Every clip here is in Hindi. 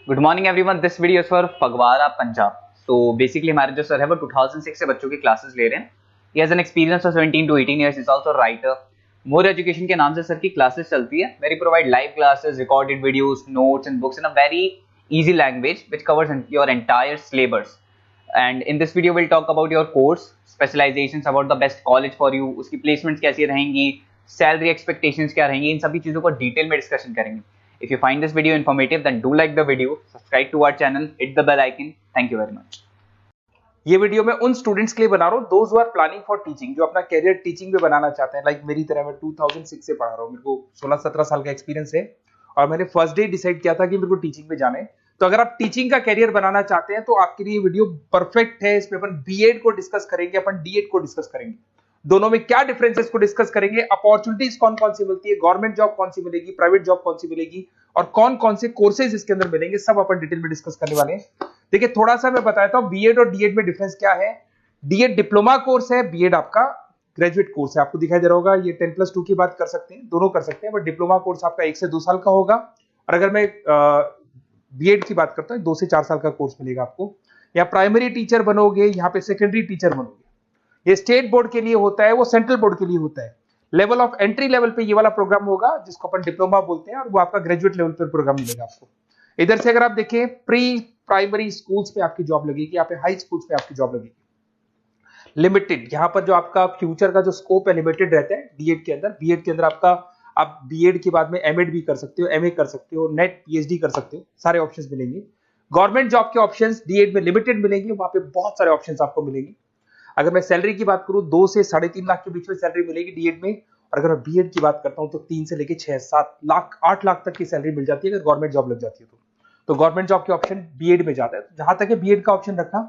Good morning everyone. This video is for Phagwara Punjab. तो बेसिकली हमारे जो सर है वो 2006 से बच्चों की क्लासेस ले रहे हैं। He has an experience of 17 to 18 years. Is also writer. More education के नाम से सर की क्लासेस चलती है। Very provide live classes, recorded videos, notes and books in a very easy language which covers your entire syllabus. And in this video we'll talk about your course specializations, about the best college for you, उसकी placements कैसी रहेंगी, salary expectations क्या रहेंगी, इन सभी चीजों को डिटेल में डिस्कशन करेंगे। If you find this video informative then do like the video, subscribe to our channel, hit the bell icon. Thank you very much. ये वीडियो मैं उन स्टूडेंट्स के लिए बना रहा हूँ those who are planning for teaching, जो अपना कैरियर टीचिंग में बनाना चाहते हैं। लाइक मेरी तरह मैं 2006 से पढ़ा रहा हूँ, मेरे को 16-17 साल का एक्सपीरियंस है और मैंने फर्स्ट डे डिसाइड किया था कि मेरे को टीचिंग में जाना है। तो अगर आप टीचिंग का कैरियर बनाना चाहते हैं तो आपके लिए वीडियो परफेक्ट है। इसमें अपन बीएड को डिस्कस करेंगे, अपन डीएड को डिस्कस करेंगे, दोनों में क्या डिफरेंसेस को डिस्कस करेंगे, अपॉर्चुनिटीज कौन कौन सी मिलती है, गवर्नमेंट जॉब कौन सी मिलेगी, प्राइवेट जॉब कौन सी मिलेगी और कौन कौन से कोर्सेज इसके अंदर मिलेंगे, सब अपन डिटेल में डिस्कस करने वाले हैं। देखिए थोड़ा सा मैं बताता हूं बीएड और डीएड में डिफरेंस क्या है। डीएड डिप्लोमा कोर्स है, बीएड आपका ग्रेजुएट कोर्स है। आपको दिखाई दे रहा होगा ये 10+2 की बात कर सकते हैं, दोनों कर सकते हैं, बट डिप्लोमा कोर्स आपका 1 से 2 साल का होगा और अगर मैं बीएड की बात करता हूं 2 से 4 साल का कोर्स मिलेगा आपको। या प्राइमरी टीचर बनोगे, यहाँ पे सेकेंडरी टीचर बनोगे। ये स्टेट बोर्ड के लिए होता है, वो सेंट्रल बोर्ड के लिए होता है। लेवल ऑफ एंट्री लेवल पे ये वाला प्रोग्राम होगा जिसको अपन डिप्लोमा बोलते हैं और वो आपका ग्रेजुएट लेवल पर प्रोग्राम मिलेगा आपको। इधर से अगर आप देखें प्री प्राइमरी स्कूल्स पे आपकी जॉब लगेगी, यहाँ पे हाई स्कूल्स पे आपकी जॉब लगेगी। लिमिटेड, यहाँ पर जो आपका फ्यूचर का जो स्कोप है लिमिटेड रहता है डीएड के अंदर। बीएड के अंदर आपका आप बीएड के बाद में एमएड भी कर सकते हो, एमए कर सकते हो, नेट पीएचडी कर सकते हो, सारे ऑप्शंस मिलेंगे। गवर्नमेंट जॉब के ऑप्शंस डीएड में लिमिटेड मिलेंगे, वहां पे बहुत सारे ऑप्शंस आपको मिलेंगे। अगर मैं सैलरी की बात करूं 2 से 3.5 लाख के बीच में सैलरी मिलेगी डीएड में, और अगर मैं बीएड की बात करता हूं तो 3 से लेके 6-7 लाख 8 लाख तक की सैलरी मिल जाती है अगर गवर्नमेंट जॉब लग जाती है तो गवर्नमेंट जॉब के ऑप्शन बीएड में जाता है। जहां तक है बीएड का ऑप्शन रखना।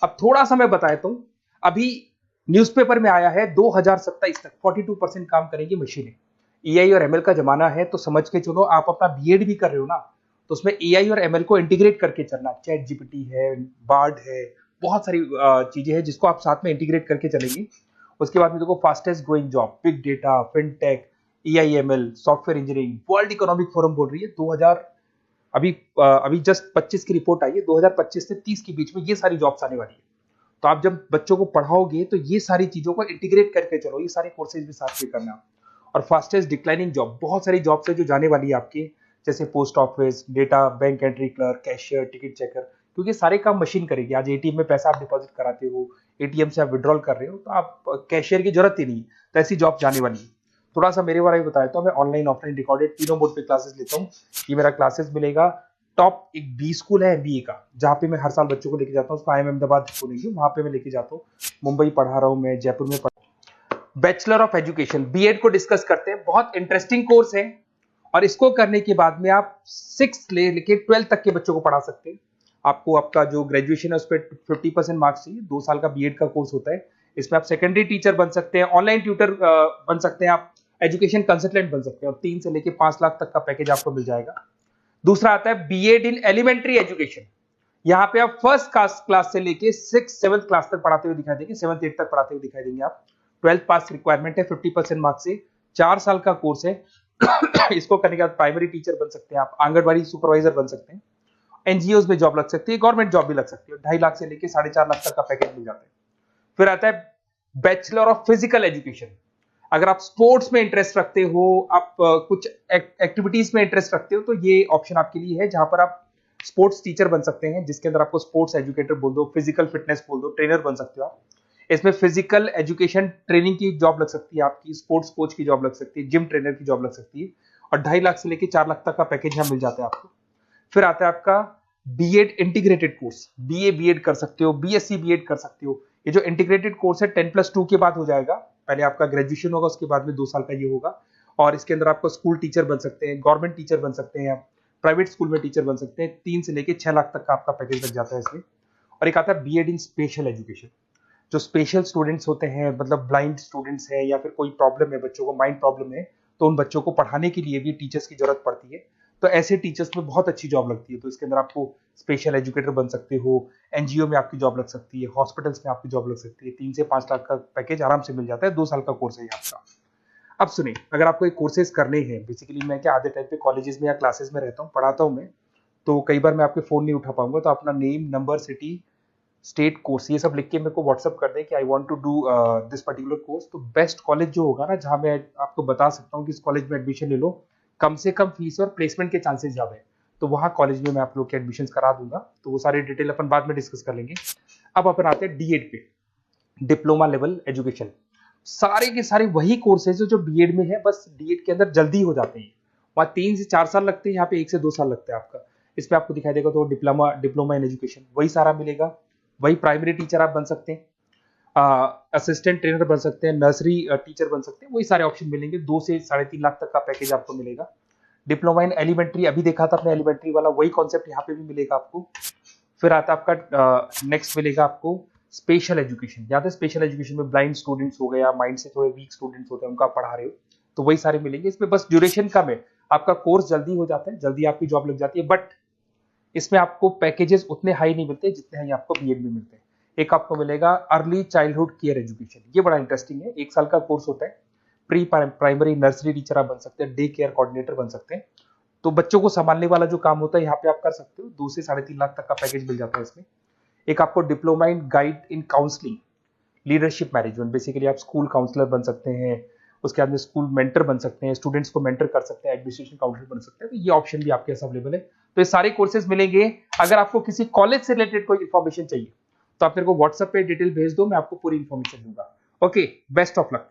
अब थोड़ा सा मैं बताता हूं, अभी न्यूज़पेपर में आया है 2027 तक 42% काम करेंगी मशीनें। एआई और एमएल का जमाना है, तो समझ के चलो आप अपना बीएड भी कर रहे हो ना, तो उसमें एआई और एमएल को इंटीग्रेट करके चलना। चैट जीपीटी है, बार्ड है, बहुत सारी चीजें हैं जिसको आप साथ में इंटीग्रेट करके चलेंगे। उसके बाद में देखो fastest growing job, big data, fintech, AIML, software engineering. World economic forum बोल रही है 2000 अभी जस्ट 25 की रिपोर्ट आई है, 2025 से 30 के बीच में ये सारी जॉब्स आने वाली है। तो आप जब बच्चों को पढ़ाओगे तो ये सारी चीजों को इंटीग्रेट करके चलो, ये सारे कोर्सेज भी साथ में करना। और फास्टेस्ट डिक्लाइनिंग जॉब, बहुत सारी जॉब्स है जो जाने वाली है आपकी, जैसे post office, data, bank entry clerk, cashier, ticket checker, क्योंकि सारे काम मशीन करेगी। आज एटीएम में पैसा आप डिपॉजिट कराते हो, एटीएम से आप विड्रॉल कर रहे हो, तो आप कैशियर की जरूरत ही नहीं, तो ऐसी जॉब जाने वाली है। थोड़ा सा मेरे बारे में बताया तो मैं ऑनलाइन ऑफलाइन रिकॉर्डेड तीनों मोड पे क्लासेस लेता हूँ। ये मेरा क्लासेस मिलेगा टॉप एक बी स्कूल है एमबीए का, जहाँ पे मैं हर साल बच्चों को लेके जाता हूँ। उसको आईएम अहमदाबाद बोलेंगे, वहां पे मैं लेके जाता हूँ। मुंबई पढ़ा रहा हूँ मैं, जयपुर में बैचलर ऑफ एजुकेशन बीएड को डिस्कस करते हैं। बहुत इंटरेस्टिंग कोर्स है और इसको करने के बाद में आप 6 लेके 12 तक के बच्चों को पढ़ा सकते हैं। आपको आपका जो ग्रेजुएशन है उस पर 50% मार्क्स चाहिए। 2 साल का बीएड का कोर्स होता है। इसमें आप सेकेंडरी टीचर बन सकते हैं, ऑनलाइन ट्यूटर बन सकते हैं, आप एजुकेशन कंसल्टेंट बन सकते हैं और 3 से लेके 5 लाख तक का पैकेज आपको मिल जाएगा। दूसरा आता है बीएड इन एलिमेंट्री एजुकेशन। यहाँ पे आप फर्स्ट क्लास से लेके 6-7 क्लास तक पढ़ाते हुए दिखाई देंगे, 7-8 तक पढ़ाते हुए दिखाई देंगे आप। 12th पास रिक्वायरमेंट है, 50% मार्क्स से, 4 साल का कोर्स है। इसको करने के बाद प्राइमरी टीचर बन सकते हैं आप, आंगनबाड़ी सुपरवाइजर बन सकते हैं, एनजीओ में जॉब लग सकती है, गवर्नमेंट जॉब भी लग सकती है। 2.5 लाख से लेके 4.5 लाख तक का पैकेज मिल जाता है। फिर आता है बैचलर ऑफ फिजिकल एजुकेशन। अगर आप स्पोर्ट्स में इंटरेस्ट रखते हो, आप कुछ एक्टिविटीज में इंटरेस्ट रखते हो, तो ये ऑप्शन आपके लिए है, जहां पर आप स्पोर्ट्स टीचर बन सकते हैं, जिसके अंदर आपको स्पोर्ट्स एजुकेटर बोल दो, फिजिकल फिटनेस बोल दो, ट्रेनर बन सकते हो आप। इसमें फिजिकल एजुकेशन ट्रेनिंग की जॉब लग सकती है आपकी, स्पोर्ट्स कोच की जॉब लग सकती है, जिम ट्रेनर की जॉब लग सकती है और 2.5 लाख से लेके 4 लाख तक का पैकेज यहाँ मिल जाता है आपको। फिर आता है आपका BEd integrated course, BA BEd कर सकते हो, बीएससी बीएड कर सकते हो। ये जो इंटीग्रेटेड कोर्स है 10+2 के बाद हो जाएगा। पहले आपका ग्रेजुएशन होगा, उसके बाद में 2 साल का ये होगा और इसके अंदर आपको स्कूल टीचर बन सकते हैं, गवर्नमेंट टीचर बन सकते हैं, प्राइवेट स्कूल में टीचर बन सकते हैं। 3 से लेके 6 लाख तक का आपका पैकेज लग जाता है इसमें। और एक आता है बीएड इन स्पेशल एजुकेशन। जो स्पेशल स्टूडेंट्स होते हैं, मतलब ब्लाइंड स्टूडेंट्स हैं या फिर कोई प्रॉब्लम है, बच्चों को माइंड प्रॉब्लम है, तो उन बच्चों को पढ़ाने के लिए भी टीचर्स की जरूरत पड़ती है। तो ऐसे टीचर्स में बहुत अच्छी जॉब लगती है। तो इसके अंदर आपको स्पेशल एजुकेटर बन सकते हो, एनजीओ में आपकी जॉब लग सकती है, हॉस्पिटल्स में आपकी जॉब लग सकती है। 3 से 5 लाख का पैकेज आराम से मिल जाता है। 2 साल का कोर्स है आपका। अब सुनिए, अगर आपको एक कोर्सेज करने हैं, बेसिकली मैं क्या आधे टाइम पे कॉलेजेस में या क्लासेस में रहता हूँ, पढ़ाता हूँ मैं, तो कई बार मैं आपके फ़ोन नहीं उठा पाऊंगा, तो अपना name, number, city, state, course ये सब लिख के मेरे को व्हाट्सअप कर दें कि I want to do this particular course. तो बेस्ट कॉलेज जो होगा ना, जहाँ मैं आपको बता सकता हूँ कि इस कॉलेज में एडमिशन ले लो, कम से कम फीस और प्लेसमेंट के चांसेस ज़्यादा है, तो वहाँ कॉलेज में मैं आप लोग के एडमिशन करा दूंगा। तो वो सारी डिटेल अपन बाद में डिस्कस कर लेंगे। अब अपन आते हैं D.Ed पे, डिप्लोमा लेवल एजुकेशन। सारे के सारे वही कोर्सेज जो B.Ed में है, बस D.Ed के अंदर जल्दी हो जाते हैं। वहाँ 3 से 4 साल लगते हैं, यहाँ पे 1 से 2 साल लगता है आपका। इसमें आपको दिखाई देगा तो डिप्लोमा इन एजुकेशन वही सारा मिलेगा। वही प्राइमरी टीचर आप बन सकते हैं, असिस्टेंट ट्रेनर बन सकते हैं, नर्सरी टीचर बन सकते हैं, वही सारे ऑप्शन मिलेंगे। 2 से 3.5 लाख तक का पैकेज आपको मिलेगा। डिप्लोमा इन एलिमेंट्री अभी देखा था अपने, एलिमेंट्री वाला वही कॉन्सेप्ट यहाँ पे भी मिलेगा आपको। फिर आता है आपका नेक्स्ट मिलेगा आपको स्पेशल एजुकेशन। यहाँ पे स्पेशल एजुकेशन में ब्लाइंड स्टूडेंट्स हो गए या माइंड से थोड़े वीक स्टूडेंट्स होते हैं, उनका आप पढ़ा रहे हो, तो वही सारे मिलेंगे। इसमें बस ड्यूरेशन कम है, आपका कोर्स जल्दी हो जाता है, जल्दी आपकी जॉब लग जाती है, बट इसमें आपको पैकेजेस उतने हाई नहीं मिलते जितने हैं आपको B.Ed में मिलते हैं। एक आपको मिलेगा अर्ली चाइल्डहुड केयर एजुकेशन, ये बड़ा इंटरेस्टिंग है। 1 साल का कोर्स होता है। प्री प्राइमरी नर्सरी टीचर आप बन सकते हैं, डे केयर कोऑर्डिनेटर बन सकते हैं। तो बच्चों को संभालने वाला जो काम होता है यहाँ पे आप कर सकते हो। 2 से 3.5 लाख तक का पैकेज मिल जाता है इसमें। एक आपको diploma in guide in counselling leadership management, basically आप स्कूल काउंसलर बन सकते हैं, उसके बाद में स्कूल मेंटर बन सकते हैं, स्टूडेंट्स को मेंटर कर सकते हैं, एडमिनिस्ट्रेशन काउंसलर बन सकते हैं। तो ये ऑप्शन भी आपके पास अवेलेबल है। तो ये सारे कोर्सेज मिलेंगे। अगर आपको किसी कॉलेज से रिलेटेड कोई इन्फॉर्मेशन चाहिए तो आप मेरे को व्हाट्सएप पे डिटेल भेज दो, मैं आपको पूरी इन्फॉर्मेशन दूंगा। Okay, best of luck.